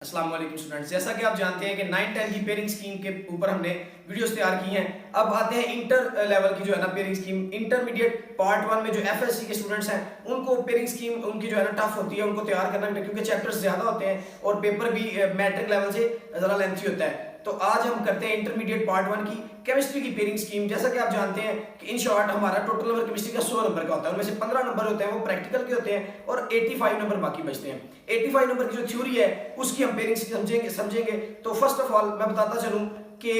अस्सलाम वालेकुम स्टूडेंट्स, जैसा कि आप जानते हैं कि 9-10 की पेयरिंग स्कीम के ऊपर हमने वीडियोस तैयार की हैं। अब आते हैं इंटर लेवल की जो है ना पेयरिंग स्कीम। इंटरमीडिएट पार्ट 1 में जो एफएससी के स्टूडेंट्स हैं उनको पेयरिंग स्कीम उनकी जो है ना टफ होती है, उनको तैयार करना, क्योंकि चैप्टर्स ज़्यादा होते हैं और पेपर भी मैट्रिक लेवल से ज़रा लेंथी होता है। तो आज हम करते हैं इंटरमीडिएट पार्ट 1 की केमिस्ट्री की पेयरिंग स्कीम। जैसा कि आप जानते हैं कि इन शॉर्ट हमारा टोटल नंबर केमिस्ट्री का 100 नंबर का होता है, उनमें से 15 नंबर होते हैं वो प्रैक्टिकल के होते हैं और 85 नंबर बाकी बचते हैं। 85 नंबर की जो थ्योरी है उसकी हम पेयरिंग समझेंगे। तो फर्स्ट ऑफ ऑल मैं बताता चलूं कि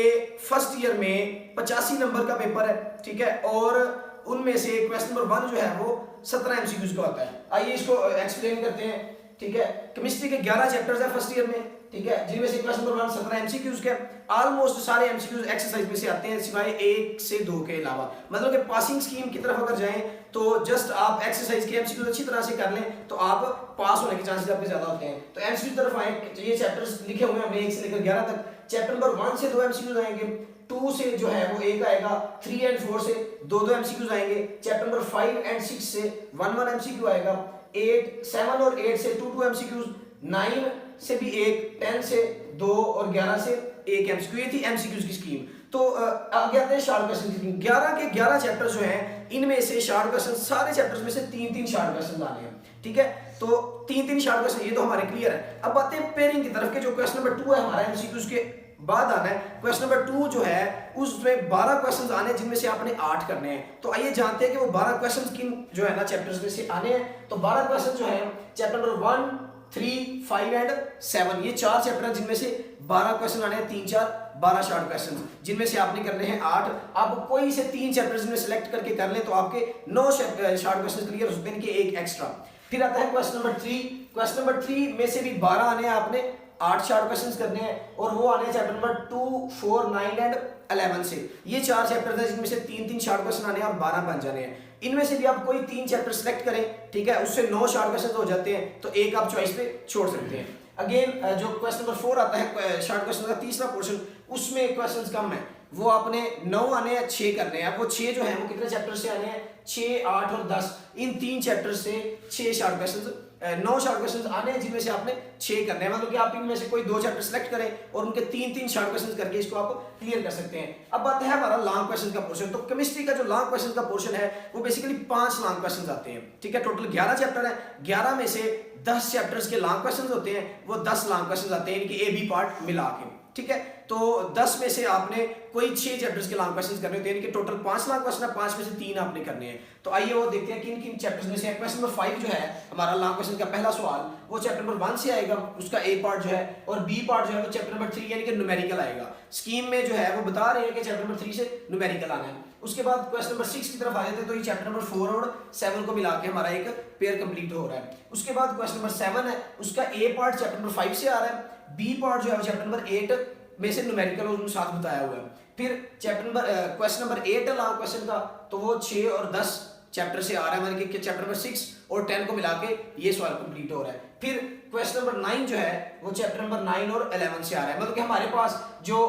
फर्स्ट ईयर में 85 नंबर का पेपर है, ठीक है, और उनमें से क्वेश्चन नंबर 1 जो है वो 17 एमसीक्यूज का होता है। आइए इसको एक्सप्लेन करते हैं, ठीक है। केमिस्ट्री के 11 चैप्टर्स है फर्स्ट ईयर में, ठीक है, जिनमें से क्वेश्चन नंबर 1 17 एमसीक्यूज के। ऑलमोस्ट सारे एमसीक्यूज एक्सरसाइज में से आते हैं सिवाय 1 से 2 के अलावा। मतलब कि पासिंग स्कीम की तरफ अगर जाएं तो जस्ट आप एक्सरसाइज के एमसीक्यूज अच्छी तरह से कर लें तो आप पास होने के चांसेस आपके ज्यादा होते हैं। तो एमसीक्यू की तरफ आए, ये चैप्टर्स लिखे हुए हैं हमने 1 से लेकर 11 तक। चैप्टर नंबर 1 से 2 एमसीक्यूज आएंगे, 2 से जो है वो 1 आएगा, 3 एंड 4 से 2 एमसीक्यूज आएंगे। चैप्टर नंबर 5 एंड 6 से 1 एमसीक्यू आएगा, 8 7 और 8 से 2 एमसीक्यूज, 9 से भी 1, 10 से 2 और 11 से 1 एमसीक्यू। ये थी एमसीक्यूज की स्कीम। तो आगे आते हैं शॉर्ट क्वेश्चन की स्कीम। 11 के 11 चैप्टर्स जो हैं इनमें से शॉर्ट क्वेश्चन सारे चैप्टर्स में से 3-3 शॉर्ट क्वेश्चन आने हैं, ठीक है। तो 3-3 शॉर्ट क्वेश्चन ये तो हमारे क्लियर है। अब आते हैं पेयरिंग की तरफ के। जो क्वेश्चन नंबर 2 है हमारा एमसीक्यूज के बाद आना है। क्वेश्चन नंबर 2 जो है उसमें 12 क्वेश्चंस आने हैं, जिनमें से आपने 8 करने हैं। तो आइए जानते हैं कि वो 12 क्वेश्चंस किन जो है ना चैप्टर्स में से आने हैं। तो 12 क्वेश्चन जो है चैप्टर नंबर 1, 3, 5 एंड 7, ये 4 चैप्टर हैं जिनमें से 12 क्वेश्चन आने हैं, 3, 4, 12 शॉर्ट क्वेश्चन, जिनमें से आपने करने हैं 8। आप कोई से 3 चैप्टर्स में सिलेक्ट करके कर लें तो आपके 9 शॉर्ट क्वेश्चन क्लियर हो सकते हैं, इनके 1 एक्स्ट्रा। फिर आता है क्वेश्चन नंबर 3। क्वेश्चन नंबर 3 में से भी 12 आने हैं, आपने 8 शॉर्ट क्वेश्चंस करने हैं और वो आने हैं चैप्टर नंबर 2, 4, 9 एंड 11 से। ये 4 चैप्टर हैं जिनमें से 3-3 शॉर्ट क्वेश्चन आने हैं और 12 बन जाने हैं। इनमें से भी आप कोई 3 चैप्टर सिलेक्ट करें, ठीक है, उससे 9 शॉर्ट क्वेश्चन हो जाते हैं, तो एक आप चॉइस पे छोड़ सकते हैं। अगेन जो क्वेश्चन नंबर 4 आता है शॉर्ट क्वेश्चन का तीसरा पोर्शन, उसमें क्वेश्चंस कम है, वो आपने 9 आने हैं, 6 करने हैं। अब वो 6 जो है वो कितने चैप्टर से आने हैं, 6, 8 और 10, इन 3 चैप्टर से 6 शॉर्ट क्वेश्चन 9 शॉर्ट क्वेश्चन आने हैं, जिनमें से आपने 6 करने हैं। मतलब कि आप इनमें से कोई 2 चैप्टर सेलेक्ट करें और उनके 3-3 शॉर्ट क्वेश्चन करके इसको आप क्लियर कर सकते हैं। अब आता है हमारा लॉन्ग क्वेश्चन का पोर्शन। तो केमिस्ट्री का जो लॉन्ग क्वेश्चन का पोर्शन है वो बेसिकली 5 लॉन्ग क्वेश्चन आते हैं, ठीक है। टोटल 11 चैप्टर है, 11 में से 10 चैप्टर्स के लॉन्ग क्वेश्चन होते हैं, वो 10 लॉन्ग क्वेश्चन आते हैं, इनके A-B पार्ट मिला के, ठीक है। तो 10 में से आपने कोई 6 चैप्टर्स के लॉन्ग क्वेश्चंस करने होते हैं, इनके टोटल 5 लॉन्ग क्वेश्चन है, 5 में से 3 आपने करने हैं। तो आइए वो देखते हैं किन किन चैप्टर्स में से। क्वेश्चन नंबर 5 जो है हमारा लॉन्ग क्वेश्चन का पहला सवाल, वो चैप्टर नंबर 1 से आएगा, उसका A पार्ट जो है, और B पार्ट जो है वो चैप्टर नंबर 3 यानी कि न्यूमेरिकल आएगा। स्कीम में जो है वो बता रहे हैं कि चैप्टर नंबर 3 से न्यूमेरिकल आना है। उसके बाद क्वेश्चन नंबर 6 की तरफ आ जाते हैं, तो ये चैप्टर नंबर 4 और 7 को मिला के हमारा एक पेयर कंप्लीट हो रहा है। उसके बाद क्वेश्चन नंबर 7 है, उसका A पार्ट चैप्टर नंबर 5 से आ रहा है, B पार्ट जो है चैप्टर नंबर 8 में से न्यूमेरिकल और साथ बताया हुआ है। फिर चैप्टर नंबर क्वेश्चन नंबर 8 है लॉन्ग क्वेश्चन का, तो वो 6 और 10 चैप्टर से आ रहा है, मतलब कि चैप्टर नंबर 6 और 10 को मिला के ये सवाल कंप्लीट हो रहा है। फिर क्वेश्चन नंबर 9 जो है वो चैप्टर नंबर 9 और 11 से आ रहा है। मतलब कि हमारे पास जो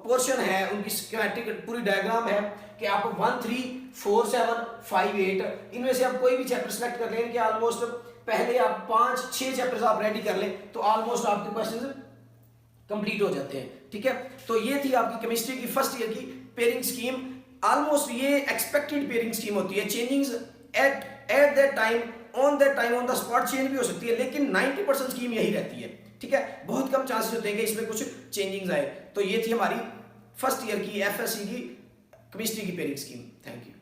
पोर्शन है उनकी स्कीमेटिक पूरी डायग्राम है कि आप 1, 3, 4, 7, 5, 8 इनमें से आप कोई भी चैप्टर सेलेक्ट कर लें कि ऑलमोस्ट पहले आप 5-6 चैप्टर्स आप रेडी कर लें तो ऑलमोस्ट आपके क्वेश्चन कंप्लीट हो जाते हैं, ठीक है। तो ये थी आपकी केमिस्ट्री की फर्स्ट ईयर की पेयरिंग स्कीम। ऑलमोस्ट ये एक्सपेक्टेड पेयरिंग स्कीम होती है, changings at that time on the spot change भी हो सकती है, लेकिन 90% स्कीम यही रहती है, ठीक है। बहुत कम चांसेस होते हैं कि इसमें कुछ चेंजिंग्स आए। तो ये थी हमारी फर्स्ट ईयर की एफएससी की केमिस्ट्री की पेयरिंग स्कीम। Thank you.